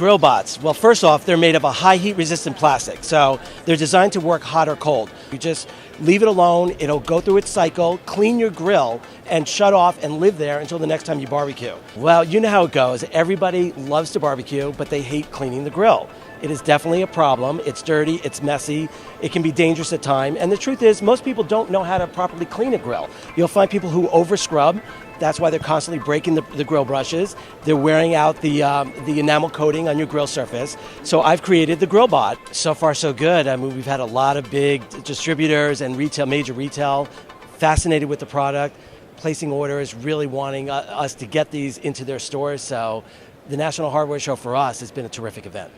Grillbots. Well, first off, they're made of a high heat resistant plastic, so they're designed to work hot or cold. You just leave it alone, it'll go through its cycle, clean your grill, and shut off and live there until the next time you barbecue. Well, you know how it goes. Everybody loves to barbecue, but they hate cleaning the grill. It is definitely a problem. It's dirty, it's messy, it can be dangerous at times, and the truth is most people don't know how to properly clean a grill. You'll find people who over scrub. That's why they're constantly breaking the grill brushes. They're wearing out the enamel coating on your grill surface. So I've created the Grillbot. So far, so good. I mean, we've had a lot of big distributors and major retail fascinated with the product, placing orders, really wanting us to get these into their stores. So the National Hardware Show for us has been a terrific event.